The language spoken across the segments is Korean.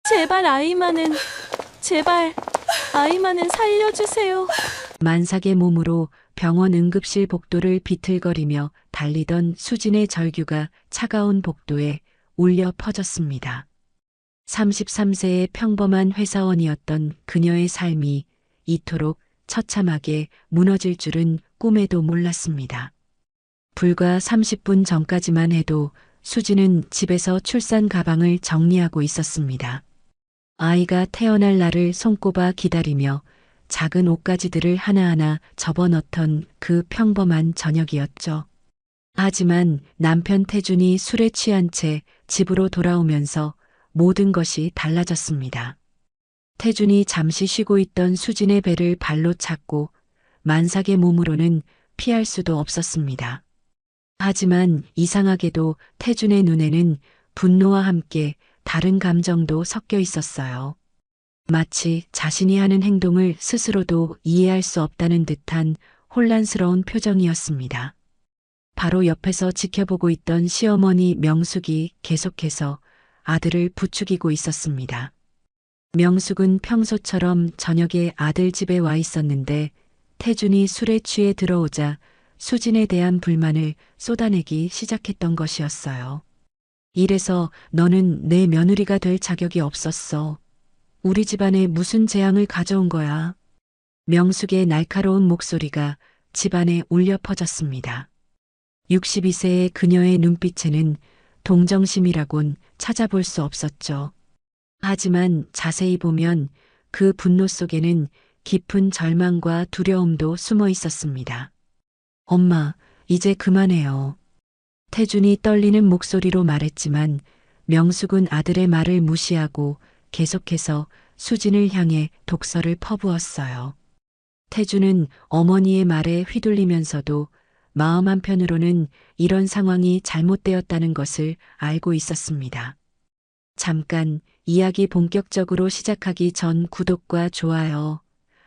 제발 제발 아이만은 살려주세요. 만삭의 몸으로 병원 응급실 복도를 비틀거리며 달리던 수진의 절규가 차가운 복도에 울려 퍼졌습니다. 33세의 평범한 회사원이었던 그녀의 삶이 이토록 처참하게 무너질 줄은 꿈에도 몰랐습니다. 불과 30분 전까지만 해도 수진은 집에서 출산 가방을 정리하고 있었습니다. 아이가 태어날 날을 손꼽아 기다리며 작은 옷가지들을 하나하나 접어넣던 그 평범한 저녁이었죠. 하지만 남편 태준이 술에 취한 채 집으로 돌아오면서 모든 것이 달라졌습니다. 태준이 잠시 쉬고 있던 수진의 배를 발로 찼고 만삭의 몸으로는 피할 수도 없었습니다. 하지만 이상하게도 태준의 눈에는 분노와 함께 다른 감정도 섞여 있었어요. 마치 자신이 하는 행동을 스스로도 이해할 수 없다는 듯한 혼란스러운 표정이었습니다. 바로 옆에서 지켜보고 있던 시어머니 명숙이 계속해서 아들을 부추기고 있었습니다. 명숙은 평소처럼 저녁에 아들 집에 와 있었는데 태준이 술에 취해 들어오자 수진에 대한 불만을 쏟아내기 시작했던 것이었어요. 이래서 너는 내 며느리가 될 자격이 없었어. 우리 집안에 무슨 재앙을 가져온 거야. 명숙의 날카로운 목소리가 집안에 울려 퍼졌습니다. 62세의 그녀의 눈빛에는 동정심이라곤 찾아볼 수 없었죠. 하지만 자세히 보면 그 분노 속에는 깊은 절망과 두려움도 숨어 있었습니다. 엄마, 이제 그만해요. 태준이 떨리는 목소리로 말했지만 명숙은 아들의 말을 무시하고 계속해서 수진을 향해 독설을 퍼부었어요. 태준은 어머니의 말에 휘둘리면서도 마음 한편으로는 이런 상황이 잘못되었다는 것을 알고 있었습니다. 잠깐 이야기 본격적으로 시작하기 전 구독과 좋아요,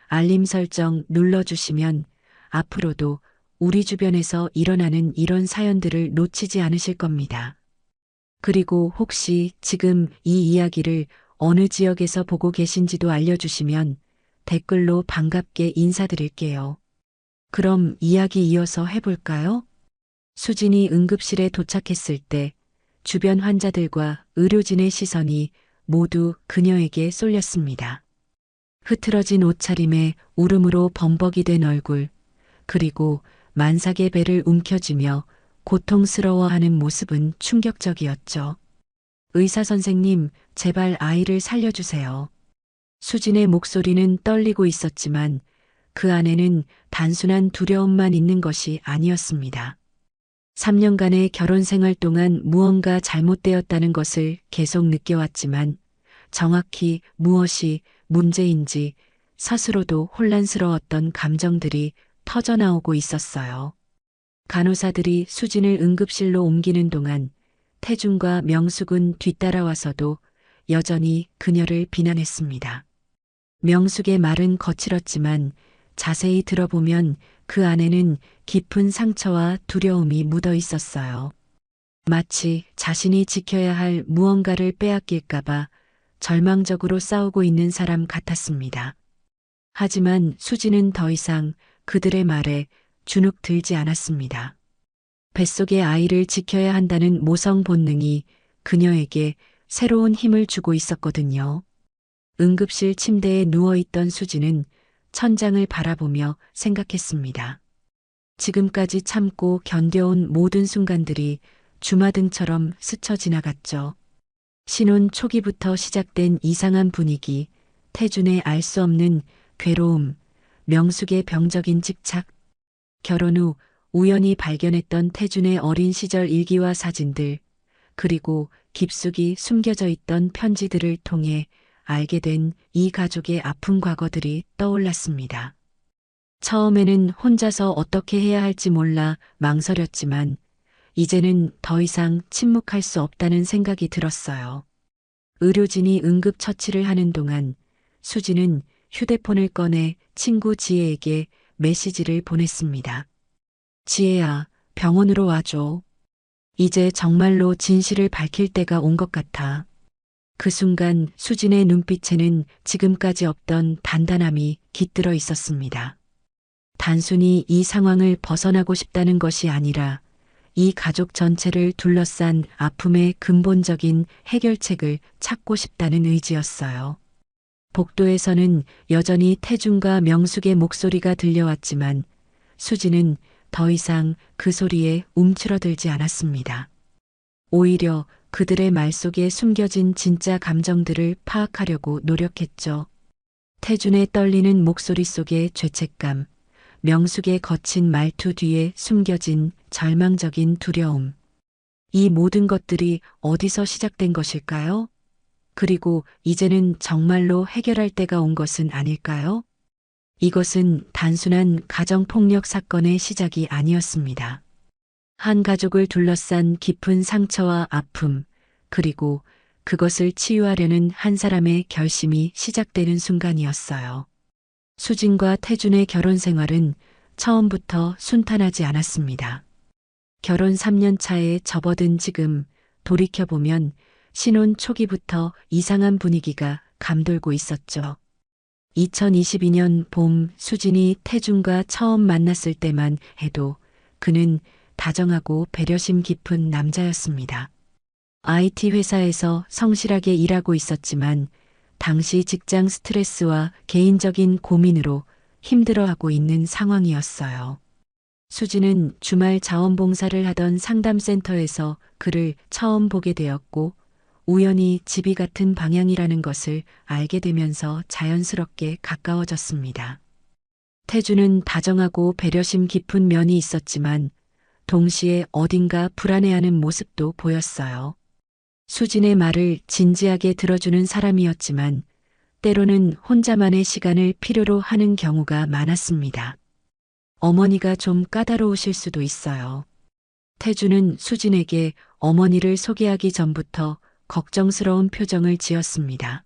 알림 설정 눌러주시면 앞으로도 우리 주변에서 일어나는 이런 사연들을 놓치지 않으실 겁니다. 그리고 혹시 지금 이 이야기를 어느 지역에서 보고 계신지도 알려주시면 댓글로 반갑게 인사드릴게요. 그럼 이야기 이어서 해볼까요? 수진이 응급실에 도착했을 때 주변 환자들과 의료진의 시선이 모두 그녀에게 쏠렸습니다. 흐트러진 옷차림에 울음으로 범벅이 된 얼굴, 그리고 만삭의 배를 움켜쥐며 고통스러워하는 모습은 충격적이었죠. 의사 선생님, 제발 아이를 살려주세요. 수진의 목소리는 떨리고 있었지만 그 안에는 단순한 두려움만 있는 것이 아니었습니다. 3년간의 결혼 생활 동안 무언가 잘못되었다는 것을 계속 느껴왔지만 정확히 무엇이 문제인지 스스로도 혼란스러웠던 감정들이 터져나오고 있었어요. 간호사들이 수진을 응급실로 옮기는 동안 태준과 명숙은 뒤따라와서도 여전히 그녀를 비난했습니다. 명숙의 말은 거칠었지만 자세히 들어보면 그 안에는 깊은 상처와 두려움이 묻어 있었어요. 마치 자신이 지켜야 할 무언가를 빼앗길까봐 절망적으로 싸우고 있는 사람 같았습니다. 하지만 수진은 더 이상 그들의 말에 주눅 들지 않았습니다. 뱃속의 아이를 지켜야 한다는 모성 본능이 그녀에게 새로운 힘을 주고 있었거든요. 응급실 침대에 누워있던 수진은 천장을 바라보며 생각했습니다. 지금까지 참고 견뎌온 모든 순간들이 주마등처럼 스쳐 지나갔죠. 신혼 초기부터 시작된 이상한 분위기, 태준의 알 수 없는 괴로움, 명숙의 병적인 집착, 결혼 후 우연히 발견했던 태준의 어린 시절 일기와 사진들, 그리고 깊숙이 숨겨져 있던 편지들을 통해 알게 된 이 가족의 아픈 과거들이 떠올랐습니다. 처음에는 혼자서 어떻게 해야 할지 몰라 망설였지만 이제는 더 이상 침묵할 수 없다는 생각이 들었어요. 의료진이 응급처치를 하는 동안 수진은 휴대폰을 꺼내 친구 지혜에게 메시지를 보냈습니다. 지혜야, 병원으로 와줘. 이제 정말로 진실을 밝힐 때가 온 것 같아. 그 순간 수진의 눈빛에는 지금까지 없던 단단함이 깃들어 있었습니다. 단순히 이 상황을 벗어나고 싶다는 것이 아니라 이 가족 전체를 둘러싼 아픔의 근본적인 해결책을 찾고 싶다는 의지였어요. 복도에서는 여전히 태준과 명숙의 목소리가 들려왔지만 수진은 더 이상 그 소리에 움츠러들지 않았습니다. 오히려 그들의 말 속에 숨겨진 진짜 감정들을 파악하려고 노력했죠. 태준의 떨리는 목소리 속의 죄책감, 명숙의 거친 말투 뒤에 숨겨진 절망적인 두려움. 이 모든 것들이 어디서 시작된 것일까요? 그리고 이제는 정말로 해결할 때가 온 것은 아닐까요? 이것은 단순한 가정폭력 사건의 시작이 아니었습니다. 한 가족을 둘러싼 깊은 상처와 아픔, 그리고 그것을 치유하려는 한 사람의 결심이 시작되는 순간이었어요. 수진과 태준의 결혼 생활은 처음부터 순탄하지 않았습니다. 결혼 3년 차에 접어든 지금 돌이켜보면 신혼 초기부터 이상한 분위기가 감돌고 있었죠. 2022년 봄 수진이 태준과 처음 만났을 때만 해도 그는 다정하고 배려심 깊은 남자였습니다. IT 회사에서 성실하게 일하고 있었지만 당시 직장 스트레스와 개인적인 고민으로 힘들어하고 있는 상황이었어요. 수진은 주말 자원봉사를 하던 상담센터에서 그를 처음 보게 되었고 우연히 집이 같은 방향이라는 것을 알게 되면서 자연스럽게 가까워졌습니다. 태주는 다정하고 배려심 깊은 면이 있었지만 동시에 어딘가 불안해하는 모습도 보였어요. 수진의 말을 진지하게 들어주는 사람이었지만 때로는 혼자만의 시간을 필요로 하는 경우가 많았습니다. 어머니가 좀 까다로우실 수도 있어요. 태주는 수진에게 어머니를 소개하기 전부터 걱정스러운 표정을 지었습니다.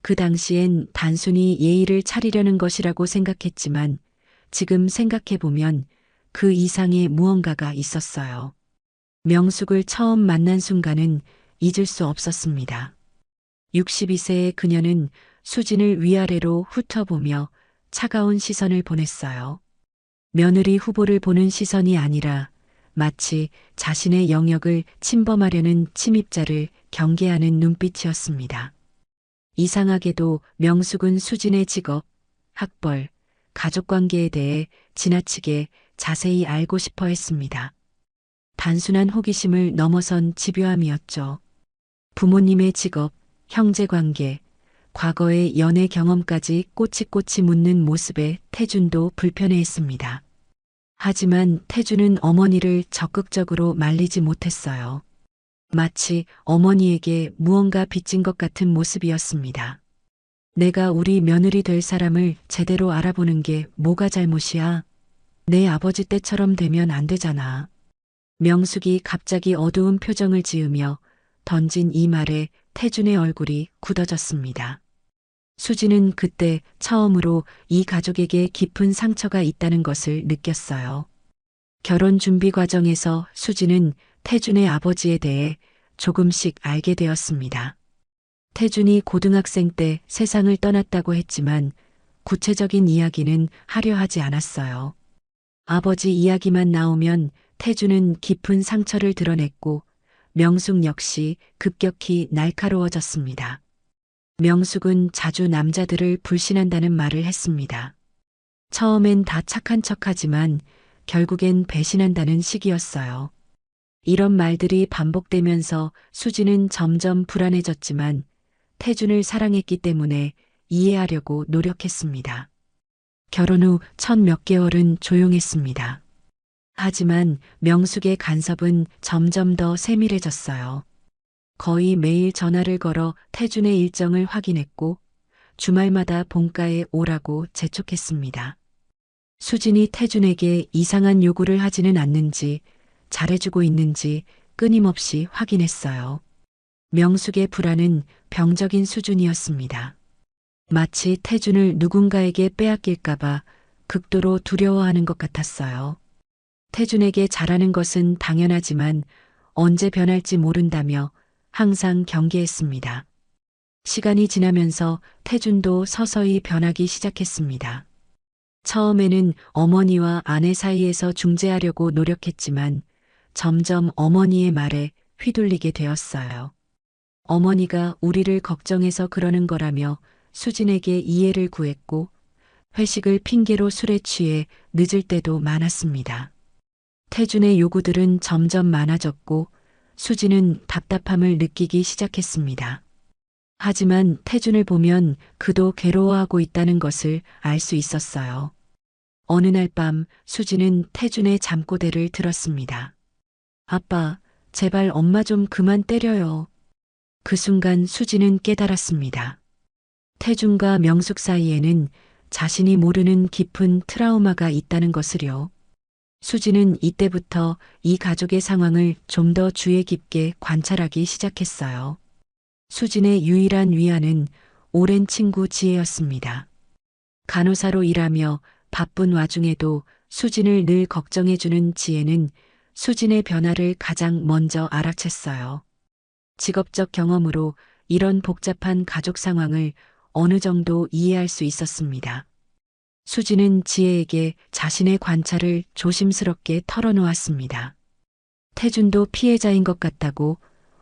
그 당시엔 단순히 예의를 차리려는 것이라고 생각했지만 지금 생각해보면 그 이상의 무언가가 있었어요. 명숙을 처음 만난 순간은 잊을 수 없었습니다. 62세의 그녀는 수진을 위아래로 훑어보며 차가운 시선을 보냈어요. 며느리 후보를 보는 시선이 아니라 마치 자신의 영역을 침범하려는 침입자를 경계하는 눈빛이었습니다. 이상하게도 명숙은 수진의 직업, 학벌, 가족관계에 대해 지나치게 자세히 알고 싶어 했습니다. 단순한 호기심을 넘어선 집요함이었죠. 부모님의 직업, 형제관계, 과거의 연애 경험까지 꼬치꼬치 묻는 모습에 태준도 불편해했습니다. 하지만 태준은 어머니를 적극적으로 말리지 못했어요. 마치 어머니에게 무언가 빚진 것 같은 모습이었습니다. 내가 우리 며느리 될 사람을 제대로 알아보는 게 뭐가 잘못이야? 내 아버지 때처럼 되면 안 되잖아. 명숙이 갑자기 어두운 표정을 지으며 던진 이 말에 태준의 얼굴이 굳어졌습니다. 수진은 그때 처음으로 이 가족에게 깊은 상처가 있다는 것을 느꼈어요. 결혼 준비 과정에서 수진은 태준의 아버지에 대해 조금씩 알게 되었습니다. 태준이 고등학생 때 세상을 떠났다고 했지만 구체적인 이야기는 하려 하지 않았어요. 아버지 이야기만 나오면 태준은 깊은 상처를 드러냈고 명숙 역시 급격히 날카로워졌습니다. 명숙은 자주 남자들을 불신한다는 말을 했습니다. 처음엔 다 착한 척하지만 결국엔 배신한다는 식이었어요. 이런 말들이 반복되면서 수진은 점점 불안해졌지만 태준을 사랑했기 때문에 이해하려고 노력했습니다. 결혼 후 첫 몇 개월은 조용했습니다. 하지만 명숙의 간섭은 점점 더 세밀해졌어요. 거의 매일 전화를 걸어 태준의 일정을 확인했고 주말마다 본가에 오라고 재촉했습니다. 수진이 태준에게 이상한 요구를 하지는 않는지 잘해주고 있는지 끊임없이 확인했어요. 명숙의 불안은 병적인 수준이었습니다. 마치 태준을 누군가에게 빼앗길까봐 극도로 두려워하는 것 같았어요. 태준에게 잘하는 것은 당연하지만 언제 변할지 모른다며 항상 경계했습니다. 시간이 지나면서 태준도 서서히 변하기 시작했습니다. 처음에는 어머니와 아내 사이에서 중재하려고 노력했지만 점점 어머니의 말에 휘둘리게 되었어요. 어머니가 우리를 걱정해서 그러는 거라며 수진에게 이해를 구했고 회식을 핑계로 술에 취해 늦을 때도 많았습니다. 태준의 요구들은 점점 많아졌고 수진은 답답함을 느끼기 시작했습니다. 하지만 태준을 보면 그도 괴로워하고 있다는 것을 알 수 있었어요. 어느 날 밤 수진은 태준의 잠꼬대를 들었습니다. 아빠, 제발 엄마 좀 그만 때려요. 그 순간 수진은 깨달았습니다. 태준과 명숙 사이에는 자신이 모르는 깊은 트라우마가 있다는 것을요. 수진은 이때부터 이 가족의 상황을 좀 더 주의 깊게 관찰하기 시작했어요. 수진의 유일한 위안은 오랜 친구 지혜였습니다. 간호사로 일하며 바쁜 와중에도 수진을 늘 걱정해주는 지혜는 수진의 변화를 가장 먼저 알아챘어요. 직업적 경험으로 이런 복잡한 가족 상황을 어느 정도 이해할 수 있었습니다. 수진은 지혜에게 자신의 관찰을 조심스럽게 털어놓았습니다. 태준도 피해자인 것 같다고,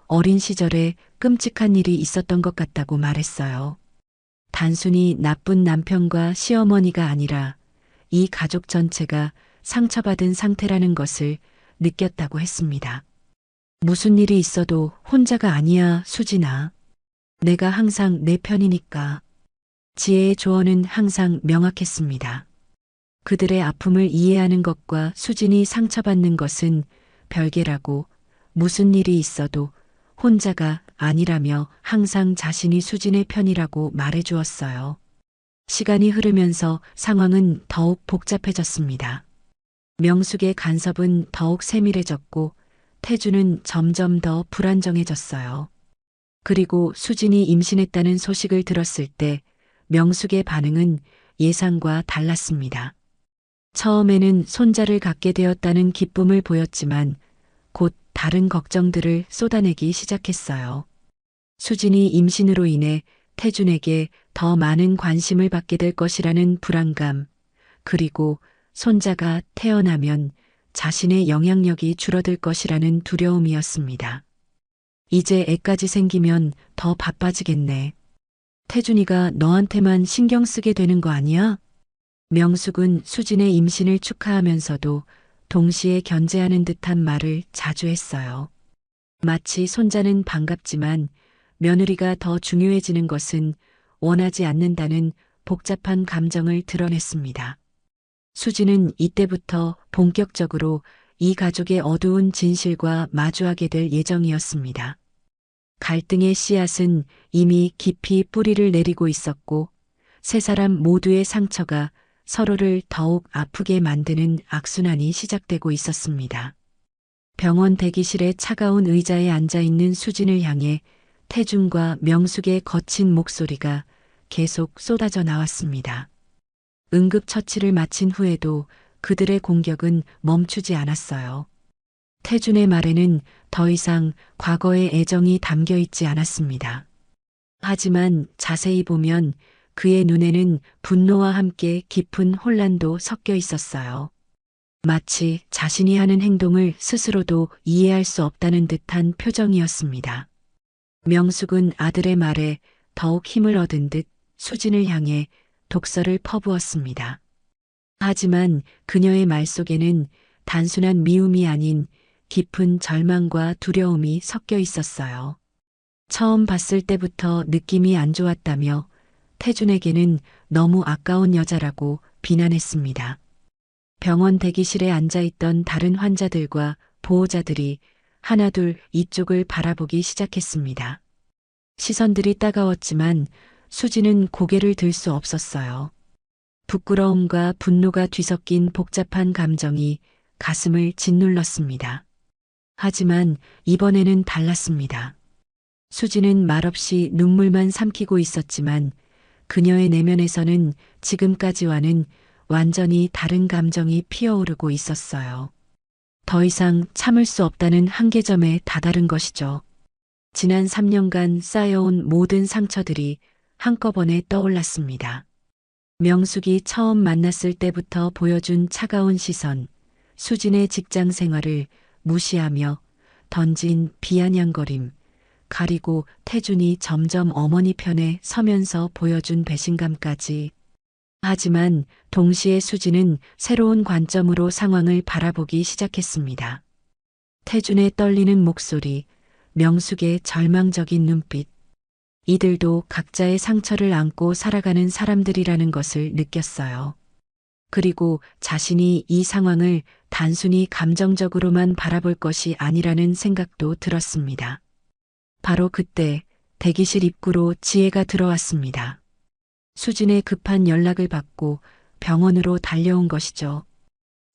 어린 시절에 끔찍한 일이 있었던 것 같다고 말했어요. 단순히 나쁜 남편과 시어머니가 아니라 이 가족 전체가 상처받은 상태라는 것을 느꼈다고 했습니다. 무슨 일이 있어도 혼자가 아니야, 수진아. 내가 항상 내 편이니까. 지혜의 조언은 항상 명확했습니다. 그들의 아픔을 이해하는 것과 수진이 상처받는 것은 별개라고, 무슨 일이 있어도 혼자가 아니라며 항상 자신이 수진의 편이라고 말해주었어요. 시간이 흐르면서 상황은 더욱 복잡해졌습니다. 명숙의 간섭은 더욱 세밀해졌고 태준은 점점 더 불안정해졌어요. 그리고 수진이 임신했다는 소식을 들었을 때 명숙의 반응은 예상과 달랐습니다. 처음에는 손자를 갖게 되었다는 기쁨을 보였지만 곧 다른 걱정들을 쏟아내기 시작했어요. 수진이 임신으로 인해 태준에게 더 많은 관심을 받게 될 것이라는 불안감, 그리고 손자가 태어나면 자신의 영향력이 줄어들 것이라는 두려움이었습니다. 이제 애까지 생기면 더 바빠지겠네. 태준이가 너한테만 신경 쓰게 되는 거 아니야? 명숙은 수진의 임신을 축하하면서도 동시에 견제하는 듯한 말을 자주 했어요. 마치 손자는 반갑지만 며느리가 더 중요해지는 것은 원하지 않는다는 복잡한 감정을 드러냈습니다. 수진은 이때부터 본격적으로 이 가족의 어두운 진실과 마주하게 될 예정이었습니다. 갈등의 씨앗은 이미 깊이 뿌리를 내리고 있었고 세 사람 모두의 상처가 서로를 더욱 아프게 만드는 악순환이 시작되고 있었습니다. 병원 대기실의 차가운 의자에 앉아있는 수진을 향해 태준과 명숙의 거친 목소리가 계속 쏟아져 나왔습니다. 응급처치를 마친 후에도 그들의 공격은 멈추지 않았어요. 태준의 말에는 더 이상 과거의 애정이 담겨 있지 않았습니다. 하지만 자세히 보면 그의 눈에는 분노와 함께 깊은 혼란도 섞여 있었어요. 마치 자신이 하는 행동을 스스로도 이해할 수 없다는 듯한 표정이었습니다. 명숙은 아들의 말에 더욱 힘을 얻은 듯 수진을 향해 독서를 퍼부었습니다. 하지만 그녀의 말 속에는 단순한 미움이 아닌 깊은 절망과 두려움이 섞여 있었어요. 처음 봤을 때부터 느낌이 안 좋았다며 태준에게는 너무 아까운 여자라고 비난했습니다. 병원 대기실에 앉아있던 다른 환자들과 보호자들이 하나둘 이쪽을 바라보기 시작했습니다. 시선들이 따가웠지만 수지는 고개를 들 수 없었어요. 부끄러움과 분노가 뒤섞인 복잡한 감정이 가슴을 짓눌렀습니다. 하지만 이번에는 달랐습니다. 수지는 말없이 눈물만 삼키고 있었지만 그녀의 내면에서는 지금까지와는 완전히 다른 감정이 피어오르고 있었어요. 더 이상 참을 수 없다는 한계점에 다다른 것이죠. 지난 3년간 쌓여온 모든 상처들이 한꺼번에 떠올랐습니다. 명숙이 처음 만났을 때부터 보여준 차가운 시선, 수진의 직장 생활을 무시하며 던진 비아냥거림, 가리고 태준이 점점 어머니 편에 서면서 보여준 배신감까지. 하지만 동시에 수진은 새로운 관점으로 상황을 바라보기 시작했습니다. 태준의 떨리는 목소리, 명숙의 절망적인 눈빛. 이들도 각자의 상처를 안고 살아가는 사람들이라는 것을 느꼈어요. 그리고 자신이 이 상황을 단순히 감정적으로만 바라볼 것이 아니라는 생각도 들었습니다. 바로 그때 대기실 입구로 지혜가 들어왔습니다. 수진의 급한 연락을 받고 병원으로 달려온 것이죠.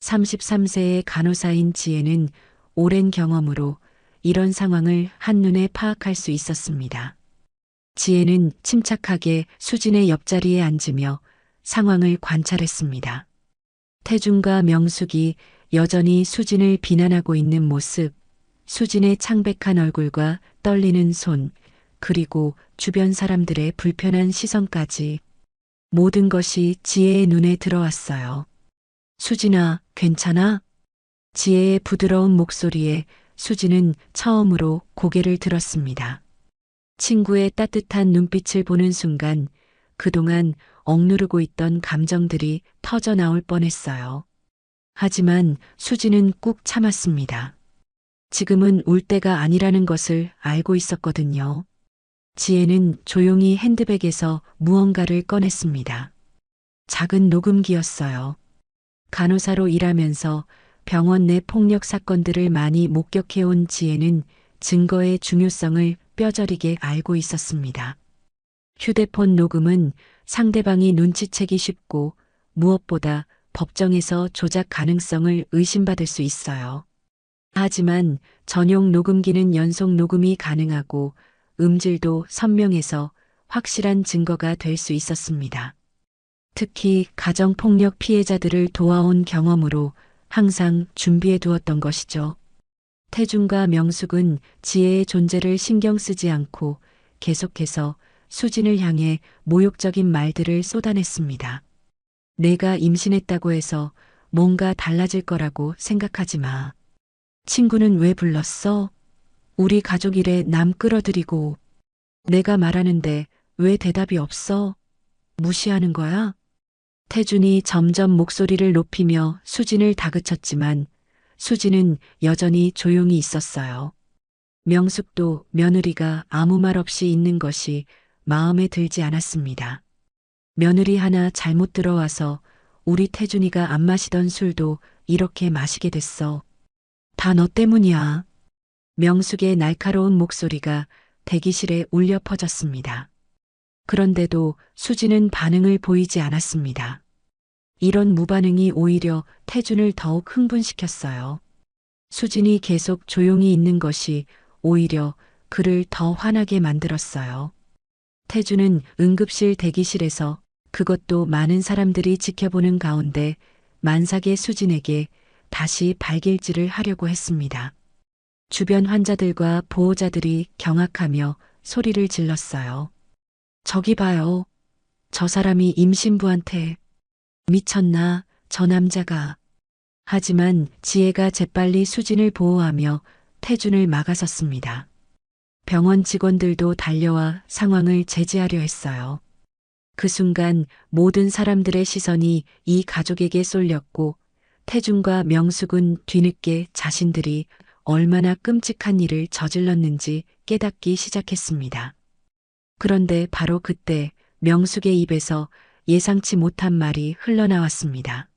33세의 간호사인 지혜는 오랜 경험으로 이런 상황을 한눈에 파악할 수 있었습니다. 지혜는 침착하게 수진의 옆자리에 앉으며 상황을 관찰했습니다. 태준과 명숙이 여전히 수진을 비난하고 있는 모습, 수진의 창백한 얼굴과 떨리는 손, 그리고 주변 사람들의 불편한 시선까지 모든 것이 지혜의 눈에 들어왔어요. 수진아, 괜찮아? 지혜의 부드러운 목소리에 수진은 처음으로 고개를 들었습니다. 친구의 따뜻한 눈빛을 보는 순간 그동안 억누르고 있던 감정들이 터져 나올 뻔했어요. 하지만 수진은 꾹 참았습니다. 지금은 울 때가 아니라는 것을 알고 있었거든요. 지혜는 조용히 핸드백에서 무언가를 꺼냈습니다. 작은 녹음기였어요. 간호사로 일하면서 병원 내 폭력 사건들을 많이 목격해온 지혜는 증거의 중요성을 뼈저리게 알고 있었습니다. 휴대폰 녹음은 상대방이 눈치채기 쉽고 무엇보다 법정에서 조작 가능성을 의심받을 수 있어요. 하지만 전용 녹음기는 연속 녹음이 가능하고 음질도 선명해서 확실한 증거가 될 수 있었습니다. 특히 가정폭력 피해자들을 도와온 경험으로 항상 준비해 두었던 것이죠. 태준과 명숙은 지혜의 존재를 신경 쓰지 않고 계속해서 수진을 향해 모욕적인 말들을 쏟아냈습니다. 내가 임신했다고 해서 뭔가 달라질 거라고 생각하지 마. 친구는 왜 불렀어? 우리 가족 일에 남 끌어들이고 내가 말하는데 왜 대답이 없어? 무시하는 거야? 태준이 점점 목소리를 높이며 수진을 다그쳤지만 수진은 여전히 조용히 있었어요. 명숙도 며느리가 아무 말 없이 있는 것이 마음에 들지 않았습니다. 며느리 하나 잘못 들어와서 우리 태준이가 안 마시던 술도 이렇게 마시게 됐어. 다 너 때문이야. 명숙의 날카로운 목소리가 대기실에 울려 퍼졌습니다. 그런데도 수진은 반응을 보이지 않았습니다. 이런 무반응이 오히려 태준을 더욱 흥분시켰어요. 수진이 계속 조용히 있는 것이 오히려 그를 더 화나게 만들었어요. 태준은 응급실 대기실에서 그것도 많은 사람들이 지켜보는 가운데 만삭의 수진에게 다시 발길질을 하려고 했습니다. 주변 환자들과 보호자들이 경악하며 소리를 질렀어요. 저기 봐요. 저 사람이 임신부한테 미쳤나, 저 남자가. 하지만 지혜가 재빨리 수진을 보호하며 태준을 막아섰습니다. 병원 직원들도 달려와 상황을 제지하려 했어요. 그 순간 모든 사람들의 시선이 이 가족에게 쏠렸고 태준과 명숙은 뒤늦게 자신들이 얼마나 끔찍한 일을 저질렀는지 깨닫기 시작했습니다. 그런데 바로 그때 명숙의 입에서 예상치 못한 말이 흘러나왔습니다.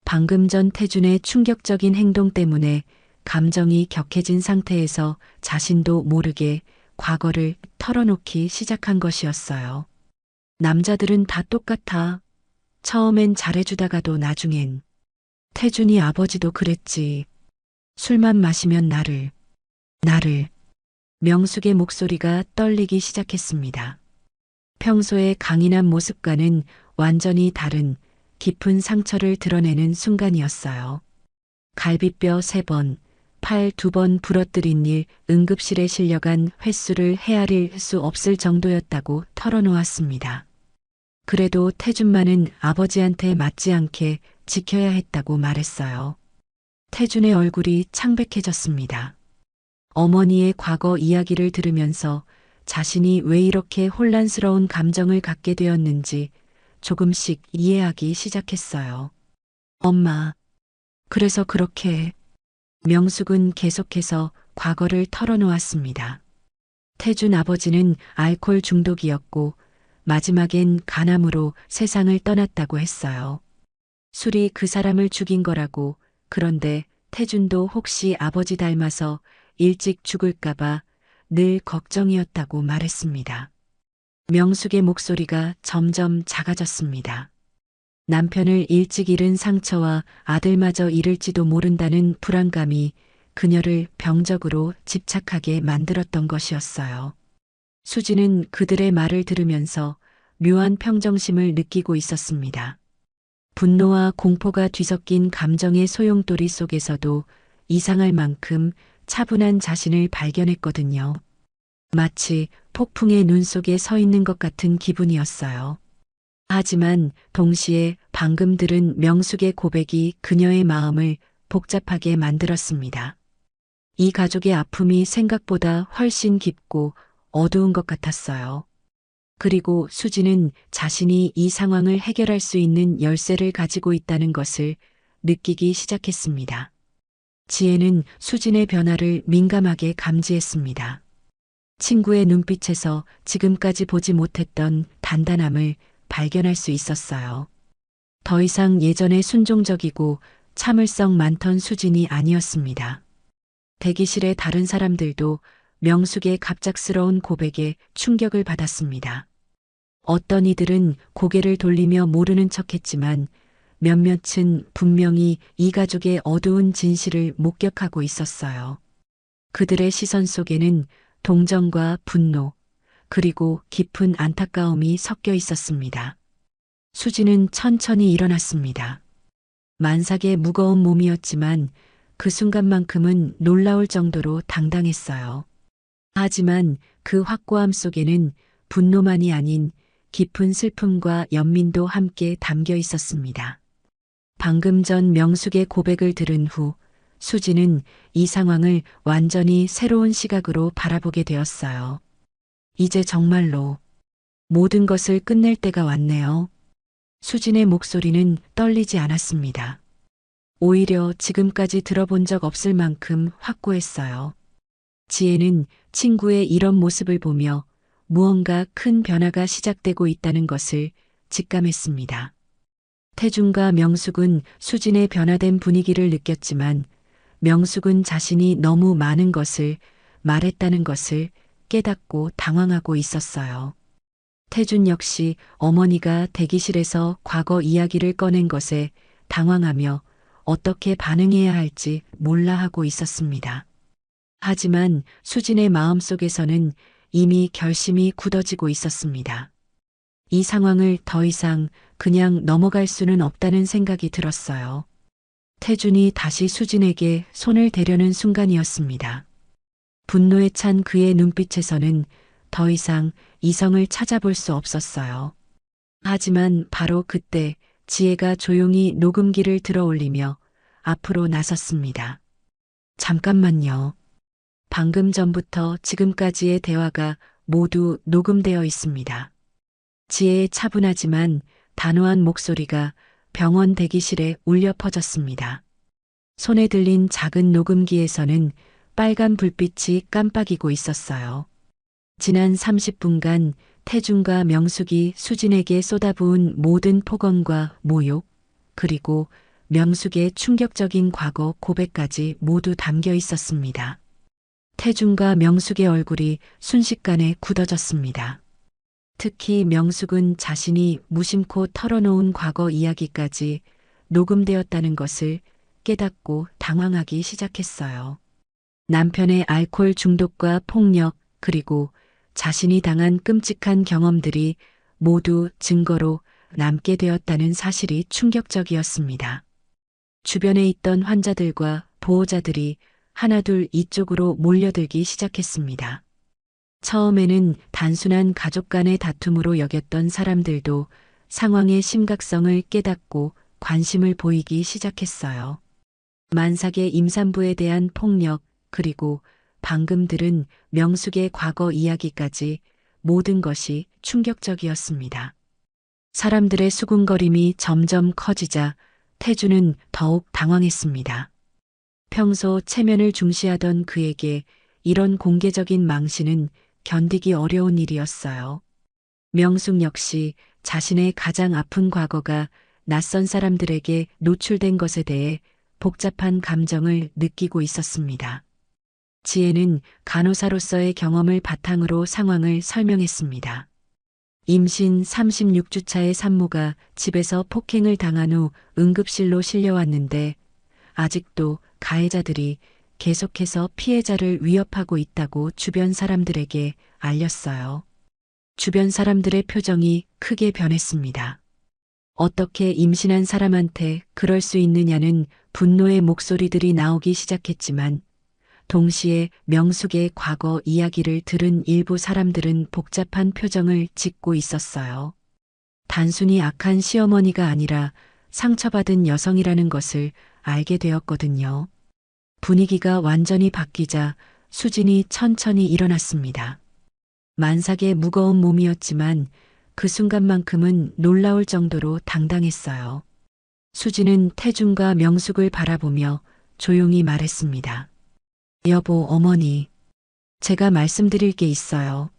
방금 전 태준의 충격적인 행동 때문에 감정이 격해진 상태에서 자신도 모르게 과거를 털어놓기 시작한 것이었어요. 남자들은 다 똑같아. 처음엔 잘해주다가도 나중엔. 태준이 아버지도 그랬지. 술만 마시면 나를. 명숙의 목소리가 떨리기 시작했습니다. 평소의 강인한 모습과는 완전히 다른 깊은 상처를 드러내는 순간이었어요. 갈비뼈 3번, 팔 2번 부러뜨린 일, 응급실에 실려간 횟수를 헤아릴 수 없을 정도였다고 털어놓았습니다. 그래도 태준만은 아버지한테 맞지 않게 지켜야 했다고 말했어요. 태준의 얼굴이 창백해졌습니다. 어머니의 과거 이야기를 들으면서 자신이 왜 이렇게 혼란스러운 감정을 갖게 되었는지 조금씩 이해하기 시작했어요. 엄마, 그래서 그렇게 명숙은 계속해서 과거를 털어놓았습니다. 태준 아버지는 알코올 중독이었고 마지막엔 간암으로 세상을 떠났다고 했어요. 술이 그 사람을 죽인 거라고. 그런데 태준도 혹시 아버지 닮아서 일찍 죽을까봐 늘 걱정이었다고 말했습니다. 명숙의 목소리가 점점 작아졌습니다. 남편을 일찍 잃은 상처와 아들마저 잃을지도 모른다는 불안감이 그녀를 병적으로 집착하게 만들었던 것이었어요. 수지는 그들의 말을 들으면서 묘한 평정심을 느끼고 있었습니다. 분노와 공포가 뒤섞인 감정의 소용돌이 속에서도 이상할 만큼 차분한 자신을 발견했거든요. 마치 폭풍의 눈 속에 서 있는 것 같은 기분이었어요. 하지만 동시에 방금 들은 명숙의 고백이 그녀의 마음을 복잡하게 만들었습니다. 이 가족의 아픔이 생각보다 훨씬 깊고 어두운 것 같았어요. 그리고 수지는 자신이 이 상황을 해결할 수 있는 열쇠를 가지고 있다는 것을 느끼기 시작했습니다. 지혜는 수진의 변화를 민감하게 감지했습니다. 친구의 눈빛에서 지금까지 보지 못했던 단단함을 발견할 수 있었어요. 더 이상 예전의 순종적이고 참을성 많던 수진이 아니었습니다. 대기실의 다른 사람들도 명숙의 갑작스러운 고백에 충격을 받았습니다. 어떤 이들은 고개를 돌리며 모르는 척했지만 몇몇은 분명히 이 가족의 어두운 진실을 목격하고 있었어요. 그들의 시선 속에는 동정과 분노, 그리고 깊은 안타까움이 섞여 있었습니다. 수지는 천천히 일어났습니다. 만삭의 무거운 몸이었지만 그 순간만큼은 놀라울 정도로 당당했어요. 하지만 그 확고함 속에는 분노만이 아닌 깊은 슬픔과 연민도 함께 담겨 있었습니다. 방금 전 명숙의 고백을 들은 후 수지는 이 상황을 완전히 새로운 시각으로 바라보게 되었어요. 이제 정말로 모든 것을 끝낼 때가 왔네요. 수진의 목소리는 떨리지 않았습니다. 오히려 지금까지 들어본 적 없을 만큼 확고했어요. 지혜는 친구의 이런 모습을 보며 무언가 큰 변화가 시작되고 있다는 것을 직감했습니다. 태준과 명숙은 수진의 변화된 분위기를 느꼈지만 명숙은 자신이 너무 많은 것을 말했다는 것을 깨닫고 당황하고 있었어요. 태준 역시 어머니가 대기실에서 과거 이야기를 꺼낸 것에 당황하며 어떻게 반응해야 할지 몰라 하고 있었습니다. 하지만 수진의 마음속에서는 이미 결심이 굳어지고 있었습니다. 이 상황을 더 이상 그냥 넘어갈 수는 없다는 생각이 들었어요. 태준이 다시 수진에게 손을 대려는 순간이었습니다. 분노에 찬 그의 눈빛에서는 더 이상 이성을 찾아볼 수 없었어요. 하지만 바로 그때 지혜가 조용히 녹음기를 들어 올리며 앞으로 나섰습니다. 잠깐만요. 방금 전부터 지금까지의 대화가 모두 녹음되어 있습니다. 지혜의 차분하지만 단호한 목소리가 병원 대기실에 울려 퍼졌습니다. 손에 들린 작은 녹음기에서는 빨간 불빛이 깜빡이고 있었어요. 지난 30분간 태준과 명숙이 수진에게 쏟아부은 모든 폭언과 모욕, 그리고 명숙의 충격적인 과거 고백까지 모두 담겨 있었습니다. 태준과 명숙의 얼굴이 순식간에 굳어졌습니다. 특히 명숙은 자신이 무심코 털어놓은 과거 이야기까지 녹음되었다는 것을 깨닫고 당황하기 시작했어요. 남편의 알코올 중독과 폭력, 그리고 자신이 당한 끔찍한 경험들이 모두 증거로 남게 되었다는 사실이 충격적이었습니다. 주변에 있던 환자들과 보호자들이 하나둘 이쪽으로 몰려들기 시작했습니다. 처음에는 단순한 가족 간의 다툼으로 여겼던 사람들도 상황의 심각성을 깨닫고 관심을 보이기 시작했어요. 만삭의 임산부에 대한 폭력, 그리고 방금 들은 명숙의 과거 이야기까지 모든 것이 충격적이었습니다. 사람들의 수군거림이 점점 커지자 태주는 더욱 당황했습니다. 평소 체면을 중시하던 그에게 이런 공개적인 망신은 견디기 어려운 일이었어요. 명숙 역시 자신의 가장 아픈 과거가 낯선 사람들에게 노출된 것에 대해 복잡한 감정을 느끼고 있었습니다. 지혜는 간호사로서의 경험을 바탕으로 상황을 설명했습니다. 임신 36주차의 산모가 집에서 폭행을 당한 후 응급실로 실려왔는데 아직도 가해자들이 계속해서 피해자를 위협하고 있다고 주변 사람들에게 알렸어요. 주변 사람들의 표정이 크게 변했습니다. 어떻게 임신한 사람한테 그럴 수 있느냐는 분노의 목소리들이 나오기 시작했지만 동시에 명숙의 과거 이야기를 들은 일부 사람들은 복잡한 표정을 짓고 있었어요. 단순히 악한 시어머니가 아니라 상처받은 여성이라는 것을 알게 되었거든요. 분위기가 완전히 바뀌자 수진이 천천히 일어났습니다. 만삭의 무거운 몸이었지만 그 순간만큼은 놀라울 정도로 당당했어요. 수진은 태준과 명숙을 바라보며 조용히 말했습니다. 여보, 어머니, 제가 말씀드릴 게 있어요.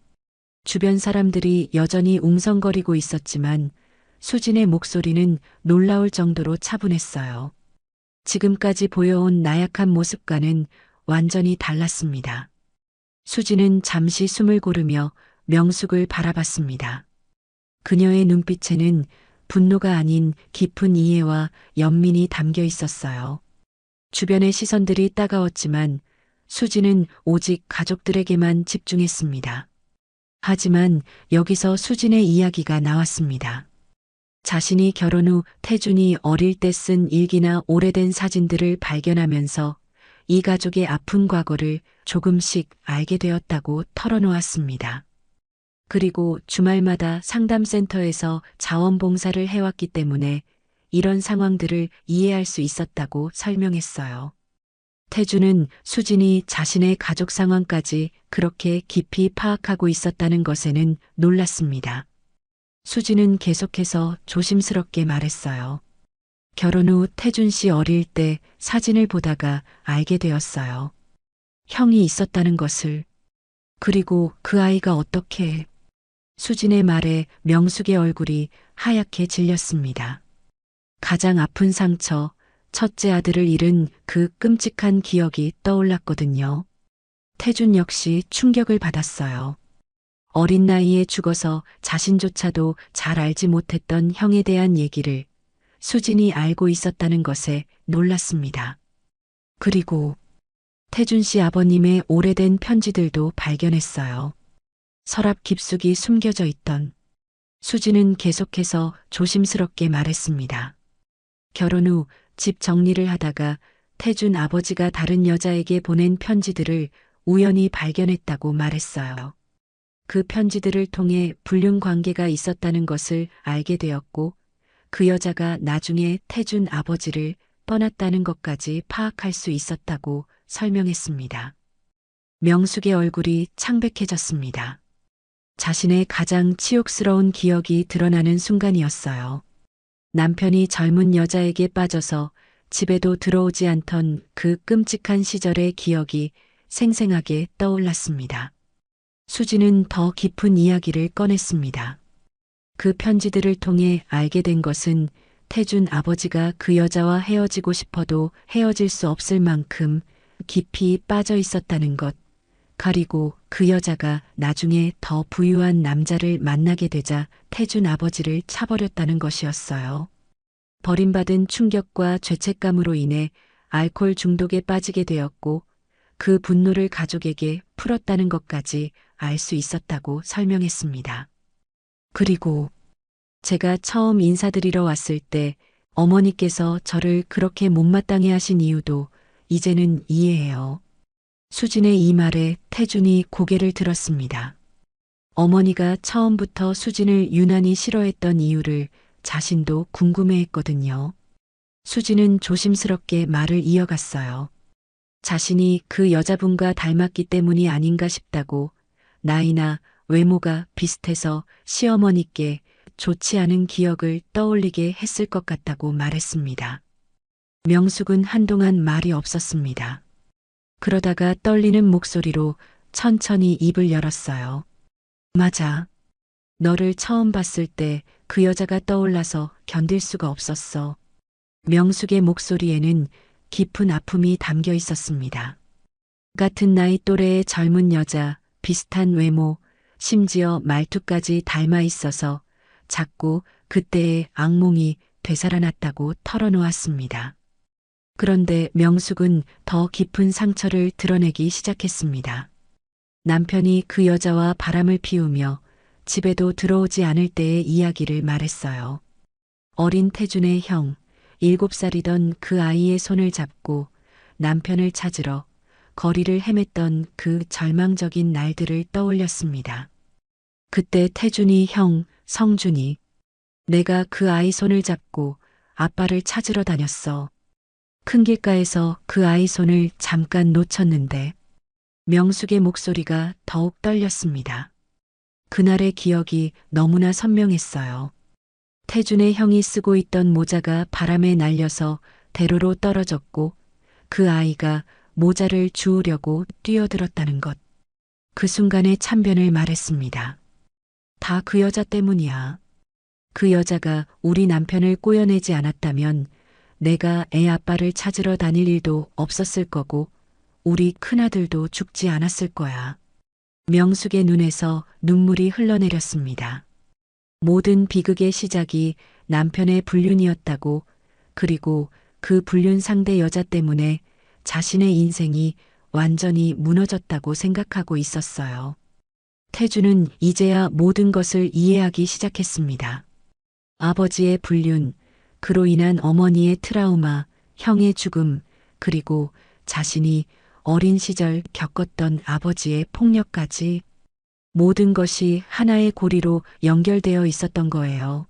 주변 사람들이 여전히 웅성거리고 있었지만 수진의 목소리는 놀라울 정도로 차분했어요. 지금까지 보여온 나약한 모습과는 완전히 달랐습니다. 수진은 잠시 숨을 고르며 명숙을 바라봤습니다. 그녀의 눈빛에는 분노가 아닌 깊은 이해와 연민이 담겨 있었어요. 주변의 시선들이 따가웠지만 수진은 오직 가족들에게만 집중했습니다. 하지만 여기서 수진의 이야기가 나왔습니다. 자신이 결혼 후 태준이 어릴 때 쓴 일기나 오래된 사진들을 발견하면서 이 가족의 아픈 과거를 조금씩 알게 되었다고 털어놓았습니다. 그리고 주말마다 상담센터에서 자원봉사를 해왔기 때문에 이런 상황들을 이해할 수 있었다고 설명했어요. 태주는 수진이 자신의 가족 상황까지 그렇게 깊이 파악하고 있었다는 것에는 놀랐습니다. 수진은 계속해서 조심스럽게 말했어요. 결혼 후 태준 씨 어릴 때 사진을 보다가 알게 되었어요. 형이 있었다는 것을. 그리고 그 아이가 어떻게. 수진의 말에 명숙의 얼굴이 하얗게 질렸습니다. 가장 아픈 상처, 첫째 아들을 잃은 그 끔찍한 기억이 떠올랐거든요. 태준 역시 충격을 받았어요. 어린 나이에 죽어서 자신조차도 잘 알지 못했던 형에 대한 얘기를 수진이 알고 있었다는 것에 놀랐습니다. 그리고 태준 씨 아버님의 오래된 편지들도 발견했어요. 서랍 깊숙이 숨겨져 있던. 수진은 계속해서 조심스럽게 말했습니다. 결혼 후 집 정리를 하다가 태준 아버지가 다른 여자에게 보낸 편지들을 우연히 발견했다고 말했어요. 그 편지들을 통해 불륜 관계가 있었다는 것을 알게 되었고 그 여자가 나중에 태준 아버지를 떠났다는 것까지 파악할 수 있었다고 설명했습니다. 명숙의 얼굴이 창백해졌습니다. 자신의 가장 치욕스러운 기억이 드러나는 순간이었어요. 남편이 젊은 여자에게 빠져서 집에도 들어오지 않던 그 끔찍한 시절의 기억이 생생하게 떠올랐습니다. 수지는 더 깊은 이야기를 꺼냈습니다. 그 편지들을 통해 알게 된 것은 태준 아버지가 그 여자와 헤어지고 싶어도 헤어질 수 없을 만큼 깊이 빠져 있었다는 것, 그리고 그 여자가 나중에 더 부유한 남자를 만나게 되자 태준 아버지를 차버렸다는 것이었어요. 버림받은 충격과 죄책감으로 인해 알코올 중독에 빠지게 되었고 그 분노를 가족에게 풀었다는 것까지 알 수 있었다고 설명했습니다. 그리고 제가 처음 인사드리러 왔을 때 어머니께서 저를 그렇게 못마땅해 하신 이유도 이제는 이해해요. 수진의 이 말에 태준이 고개를 들었습니다. 어머니가 처음부터 수진을 유난히 싫어했던 이유를 자신도 궁금해했거든요. 수진은 조심스럽게 말을 이어갔어요. 자신이 그 여자분과 닮았기 때문이 아닌가 싶다고, 나이나 외모가 비슷해서 시어머니께 좋지 않은 기억을 떠올리게 했을 것 같다고 말했습니다. 명숙은 한동안 말이 없었습니다. 그러다가 떨리는 목소리로 천천히 입을 열었어요. 맞아. 너를 처음 봤을 때 그 여자가 떠올라서 견딜 수가 없었어. 명숙의 목소리에는 깊은 아픔이 담겨 있었습니다. 같은 나이 또래의 젊은 여자, 비슷한 외모, 심지어 말투까지 닮아 있어서 자꾸 그때의 악몽이 되살아났다고 털어놓았습니다. 그런데 명숙은 더 깊은 상처를 드러내기 시작했습니다. 남편이 그 여자와 바람을 피우며 집에도 들어오지 않을 때의 이야기를 말했어요. 어린 태준의 형, 7살이던 그 아이의 손을 잡고 남편을 찾으러 거리를 헤맸던 그 절망적인 날들을 떠올렸습니다. 그때 태준이 형, 성준이, 내가 그 아이 손을 잡고 아빠를 찾으러 다녔어. 큰 길가에서 그 아이 손을 잠깐 놓쳤는데 명숙의 목소리가 더욱 떨렸습니다. 그날의 기억이 너무나 선명했어요. 태준의 형이 쓰고 있던 모자가 바람에 날려서 대로로 떨어졌고 그 아이가 모자를 주우려고 뛰어들었다는 것. 그 순간에 참변을 말했습니다. 다 그 여자 때문이야. 그 여자가 우리 남편을 꼬여내지 않았다면 내가 애 아빠를 찾으러 다닐 일도 없었을 거고 우리 큰아들도 죽지 않았을 거야. 명숙의 눈에서 눈물이 흘러내렸습니다. 모든 비극의 시작이 남편의 불륜이었다고, 그리고 그 불륜 상대 여자 때문에 자신의 인생이 완전히 무너졌다고 생각하고 있었어요. 태주는 이제야 모든 것을 이해하기 시작했습니다. 아버지의 불륜, 그로 인한 어머니의 트라우마, 형의 죽음, 그리고 자신이 어린 시절 겪었던 아버지의 폭력까지 모든 것이 하나의 고리로 연결되어 있었던 거예요.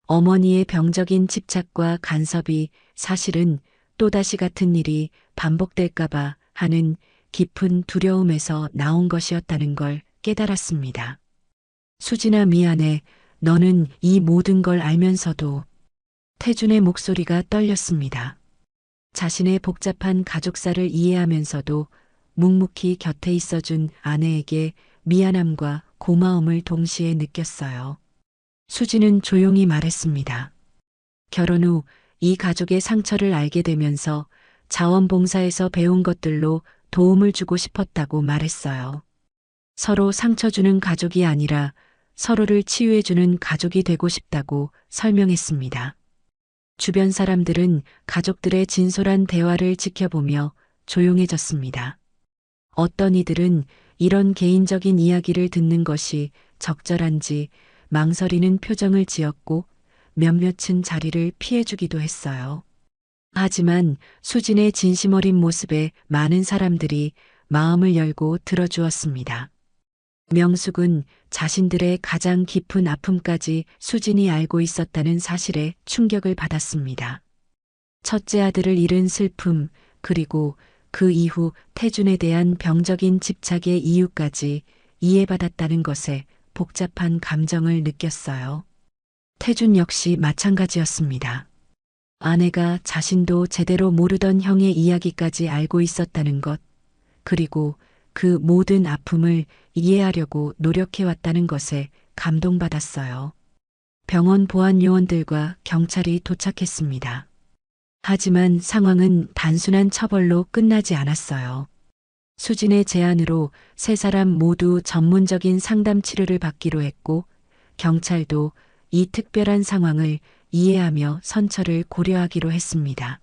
어머니의 병적인 집착과 간섭이 사실은 또다시 같은 일이 반복될까봐 하는 깊은 두려움에서 나온 것이었다는 걸 깨달았습니다. 수진아, 미안해. 너는 이 모든 걸 알면서도. 태준의 목소리가 떨렸습니다. 자신의 복잡한 가족사를 이해하면서도 묵묵히 곁에 있어준 아내에게 미안함과 고마움을 동시에 느꼈어요. 수진은 조용히 말했습니다. 결혼 후 이 가족의 상처를 알게 되면서 자원봉사에서 배운 것들로 도움을 주고 싶었다고 말했어요. 서로 상처 주는 가족이 아니라 서로를 치유해주는 가족이 되고 싶다고 설명했습니다. 주변 사람들은 가족들의 진솔한 대화를 지켜보며 조용해졌습니다. 어떤 이들은 이런 개인적인 이야기를 듣는 것이 적절한지 망설이는 표정을 지었고 몇몇은 자리를 피해주기도 했어요. 하지만 수진의 진심 어린 모습에 많은 사람들이 마음을 열고 들어주었습니다. 명숙은 자신들의 가장 깊은 아픔까지 수진이 알고 있었다는 사실에 충격을 받았습니다. 첫째 아들을 잃은 슬픔, 그리고 그 이후 태준에 대한 병적인 집착의 이유까지 이해받았다는 것에 복잡한 감정을 느꼈어요. 태준 역시 마찬가지였습니다. 아내가 자신도 제대로 모르던 형의 이야기까지 알고 있었다는 것, 그리고 그 모든 아픔을 이해하려고 노력해왔다는 것에 감동받았어요. 병원 보안 요원들과 경찰이 도착했습니다. 하지만 상황은 단순한 처벌로 끝나지 않았어요. 수진의 제안으로 세 사람 모두 전문적인 상담 치료를 받기로 했고, 경찰도 이 특별한 상황을 이해하며 선처를 고려하기로 했습니다.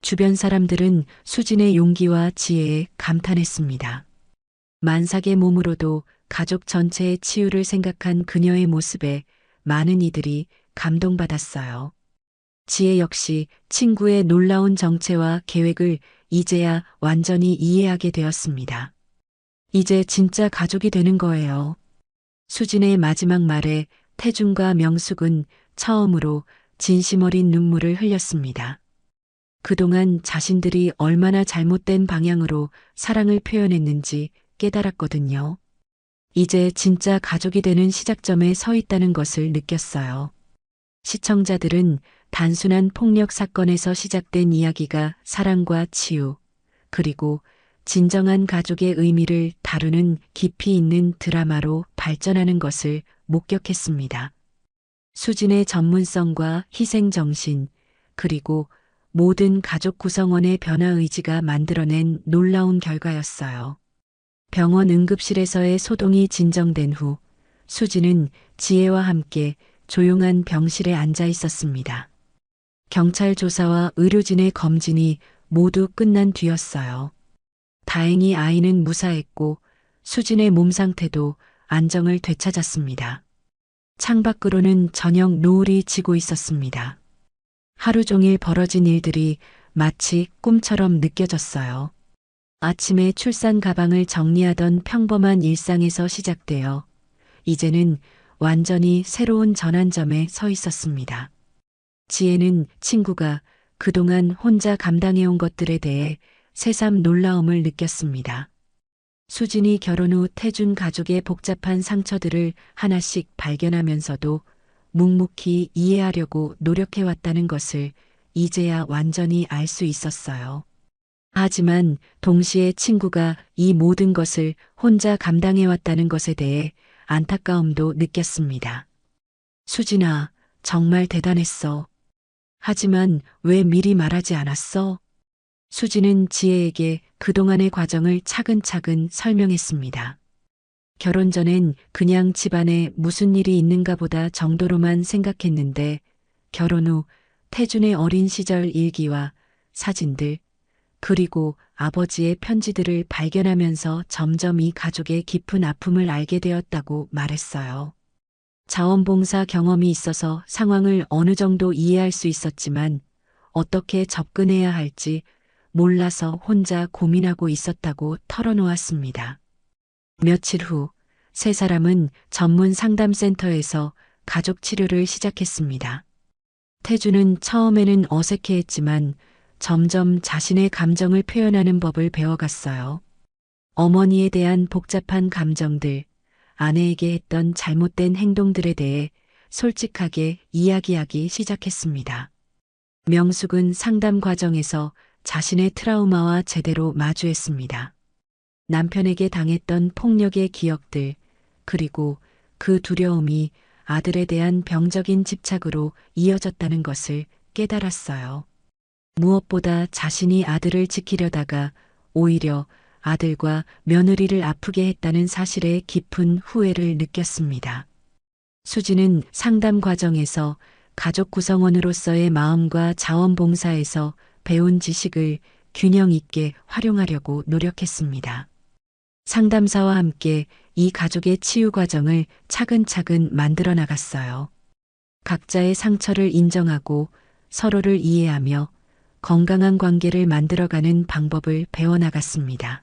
주변 사람들은 수진의 용기와 지혜에 감탄했습니다. 만삭의 몸으로도 가족 전체의 치유를 생각한 그녀의 모습에 많은 이들이 감동받았어요. 지혜 역시 친구의 놀라운 정체와 계획을 이제야 완전히 이해하게 되었습니다. 이제 진짜 가족이 되는 거예요. 수진의 마지막 말에 태준과 명숙은 처음으로 진심 어린 눈물을 흘렸습니다. 그동안 자신들이 얼마나 잘못된 방향으로 사랑을 표현했는지 깨달았거든요. 이제 진짜 가족이 되는 시작점에 서 있다는 것을 느꼈어요. 시청자들은 단순한 폭력 사건에서 시작된 이야기가 사랑과 치유, 그리고 진정한 가족의 의미를 다루는 깊이 있는 드라마로 발전하는 것을 목격했습니다. 수진의 전문성과 희생정신, 그리고 모든 가족 구성원의 변화 의지가 만들어낸 놀라운 결과였어요. 병원 응급실에서의 소동이 진정된 후 수진은 지혜와 함께 조용한 병실에 앉아 있었습니다. 경찰 조사와 의료진의 검진이 모두 끝난 뒤였어요. 다행히 아이는 무사했고 수진의 몸 상태도 안정을 되찾았습니다. 창밖으로는 저녁 노을이 지고 있었습니다. 하루 종일 벌어진 일들이 마치 꿈처럼 느껴졌어요. 아침에 출산 가방을 정리하던 평범한 일상에서 시작되어 이제는 완전히 새로운 전환점에 서 있었습니다. 지혜는 친구가 그동안 혼자 감당해온 것들에 대해 새삼 놀라움을 느꼈습니다. 수진이 결혼 후 태준 가족의 복잡한 상처들을 하나씩 발견하면서도 묵묵히 이해하려고 노력해왔다는 것을 이제야 완전히 알 수 있었어요. 하지만 동시에 친구가 이 모든 것을 혼자 감당해왔다는 것에 대해 안타까움도 느꼈습니다. 수진아, 정말 대단했어. 하지만 왜 미리 말하지 않았어? 수진은 지혜에게 그동안의 과정을 차근차근 설명했습니다. 결혼 전엔 그냥 집안에 무슨 일이 있는가 보다 정도로만 생각했는데 결혼 후 태준의 어린 시절 일기와 사진들, 그리고 아버지의 편지들을 발견하면서 점점 이 가족의 깊은 아픔을 알게 되었다고 말했어요. 자원봉사 경험이 있어서 상황을 어느 정도 이해할 수 있었지만 어떻게 접근해야 할지 몰라서 혼자 고민하고 있었다고 털어놓았습니다. 며칠 후 세 사람은 전문 상담센터에서 가족 치료를 시작했습니다. 태주는 처음에는 어색해했지만 점점 자신의 감정을 표현하는 법을 배워갔어요. 어머니에 대한 복잡한 감정들, 아내에게 했던 잘못된 행동들에 대해 솔직하게 이야기하기 시작했습니다. 명숙은 상담 과정에서 자신의 트라우마와 제대로 마주했습니다. 남편에게 당했던 폭력의 기억들, 그리고 그 두려움이 아들에 대한 병적인 집착으로 이어졌다는 것을 깨달았어요. 무엇보다 자신이 아들을 지키려다가 오히려 아들과 며느리를 아프게 했다는 사실에 깊은 후회를 느꼈습니다. 수지는 상담 과정에서 가족 구성원으로서의 마음과 자원봉사에서 배운 지식을 균형 있게 활용하려고 노력했습니다. 상담사와 함께 이 가족의 치유 과정을 차근차근 만들어 나갔어요. 각자의 상처를 인정하고 서로를 이해하며 건강한 관계를 만들어가는 방법을 배워나갔습니다.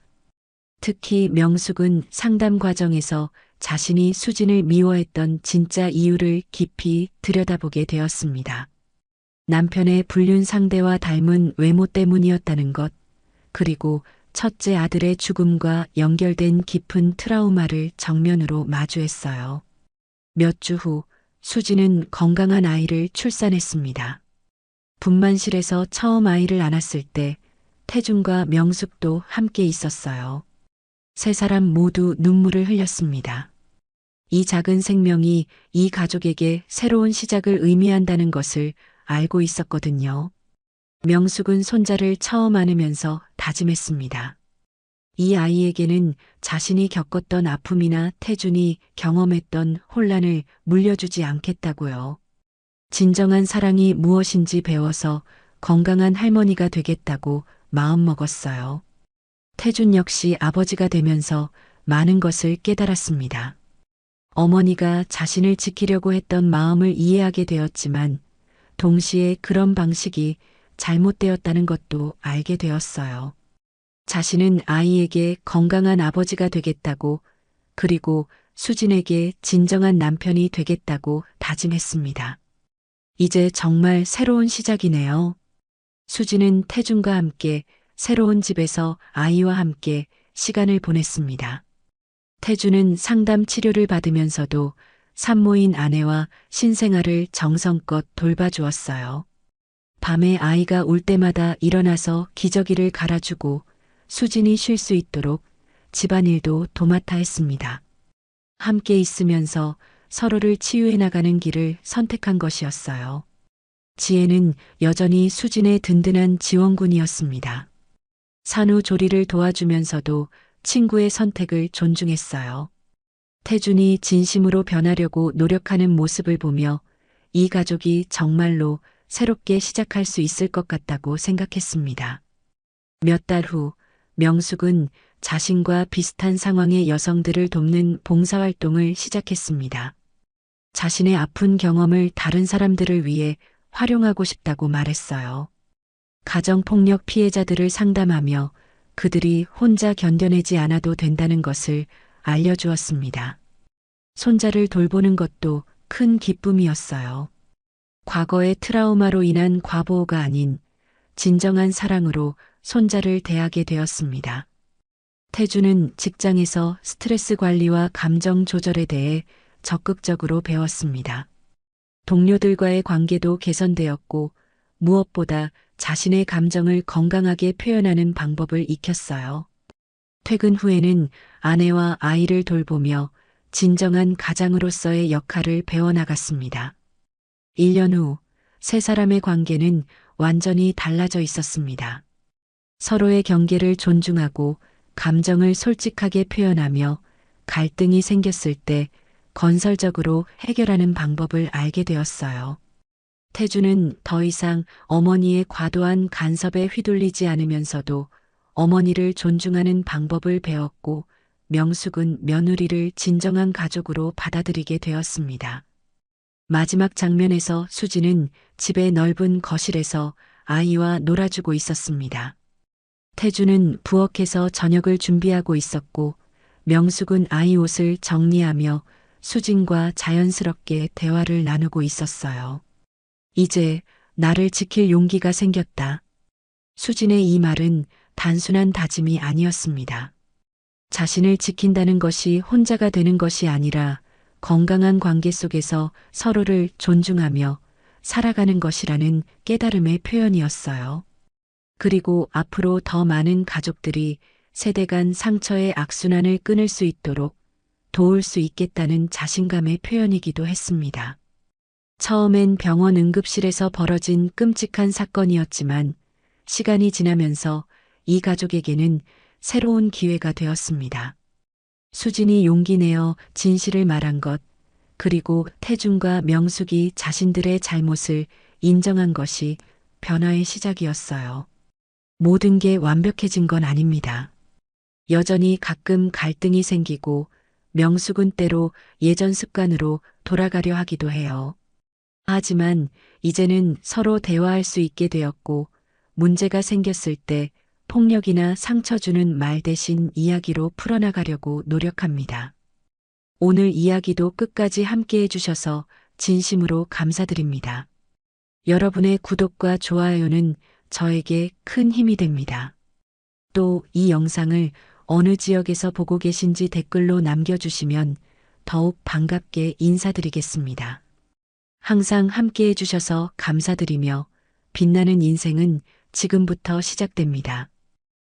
특히 명숙은 상담 과정에서 자신이 수진을 미워했던 진짜 이유를 깊이 들여다보게 되었습니다. 남편의 불륜 상대와 닮은 외모 때문이었다는 것, 그리고 첫째 아들의 죽음과 연결된 깊은 트라우마를 정면으로 마주했어요. 몇 주 후 수진은 건강한 아이를 출산했습니다. 분만실에서 처음 아이를 안았을 때 태준과 명숙도 함께 있었어요. 세 사람 모두 눈물을 흘렸습니다. 이 작은 생명이 이 가족에게 새로운 시작을 의미한다는 것을 알고 있었거든요. 명숙은 손자를 처음 안으면서 다짐했습니다. 이 아이에게는 자신이 겪었던 아픔이나 태준이 경험했던 혼란을 물려주지 않겠다고요. 진정한 사랑이 무엇인지 배워서 건강한 할머니가 되겠다고 마음먹었어요. 태준 역시 아버지가 되면서 많은 것을 깨달았습니다. 어머니가 자신을 지키려고 했던 마음을 이해하게 되었지만 동시에 그런 방식이 잘못되었다는 것도 알게 되었어요. 자신은 아이에게 건강한 아버지가 되겠다고, 그리고 수진에게 진정한 남편이 되겠다고 다짐했습니다. 이제 정말 새로운 시작이네요. 수진은 태준과 함께 새로운 집에서 아이와 함께 시간을 보냈습니다. 태준은 상담 치료를 받으면서도 산모인 아내와 신생아를 정성껏 돌봐주었어요. 밤에 아이가 울 때마다 일어나서 기저귀를 갈아주고 수진이 쉴 수 있도록 집안일도 도맡아 했습니다. 함께 있으면서 서로를 치유해 나가는 길을 선택한 것이었어요. 지혜는 여전히 수진의 든든한 지원군이었습니다. 산후조리를 도와주면서도 친구의 선택을 존중했어요. 태준이 진심으로 변하려고 노력하는 모습을 보며 이 가족이 정말로 새롭게 시작할 수 있을 것 같다고 생각했습니다. 몇 달 후 명숙은 자신과 비슷한 상황의 여성들을 돕는 봉사활동을 시작했습니다. 자신의 아픈 경험을 다른 사람들을 위해 활용하고 싶다고 말했어요. 가정폭력 피해자들을 상담하며 그들이 혼자 견뎌내지 않아도 된다는 것을 알려주었습니다. 손자를 돌보는 것도 큰 기쁨이었어요. 과거의 트라우마로 인한 과보호가 아닌 진정한 사랑으로 손자를 대하게 되었습니다. 태주는 직장에서 스트레스 관리와 감정 조절에 대해 적극적으로 배웠습니다. 동료들과의 관계도 개선되었고 무엇보다 자신의 감정을 건강하게 표현하는 방법을 익혔어요. 퇴근 후에는 아내와 아이를 돌보며 진정한 가장으로서의 역할을 배워나갔습니다. 1년 후 세 사람의 관계는 완전히 달라져 있었습니다. 서로의 경계를 존중하고 감정을 솔직하게 표현하며 갈등이 생겼을 때 건설적으로 해결하는 방법을 알게 되었어요. 태주는 더 이상 어머니의 과도한 간섭에 휘둘리지 않으면서도 어머니를 존중하는 방법을 배웠고 명숙은 며느리를 진정한 가족으로 받아들이게 되었습니다. 마지막 장면에서 수지는 집의 넓은 거실에서 아이와 놀아주고 있었습니다. 태주는 부엌에서 저녁을 준비하고 있었고 명숙은 아이 옷을 정리하며 수진과 자연스럽게 대화를 나누고 있었어요. 이제 나를 지킬 용기가 생겼다. 수진의 이 말은 단순한 다짐이 아니었습니다. 자신을 지킨다는 것이 혼자가 되는 것이 아니라 건강한 관계 속에서 서로를 존중하며 살아가는 것이라는 깨달음의 표현이었어요. 그리고 앞으로 더 많은 가족들이 세대 간 상처의 악순환을 끊을 수 있도록 도울 수 있겠다는 자신감의 표현이기도 했습니다. 처음엔 병원 응급실에서 벌어진 끔찍한 사건이었지만 시간이 지나면서 이 가족에게는 새로운 기회가 되었습니다. 수진이 용기 내어 진실을 말한 것, 그리고 태준과 명숙이 자신들의 잘못을 인정한 것이 변화의 시작이었어요. 모든 게 완벽해진 건 아닙니다. 여전히 가끔 갈등이 생기고 명숙은 때로 예전 습관으로 돌아가려 하기도 해요. 하지만 이제는 서로 대화할 수 있게 되었고 문제가 생겼을 때 폭력이나 상처 주는 말 대신 이야기로 풀어나가려고 노력합니다. 오늘 이야기도 끝까지 함께 해주셔서 진심으로 감사드립니다. 여러분의 구독과 좋아요는 저에게 큰 힘이 됩니다. 또 이 영상을 어느 지역에서 보고 계신지 댓글로 남겨주시면 더욱 반갑게 인사드리겠습니다. 항상 함께 해주셔서 감사드리며 빛나는 인생은 지금부터 시작됩니다.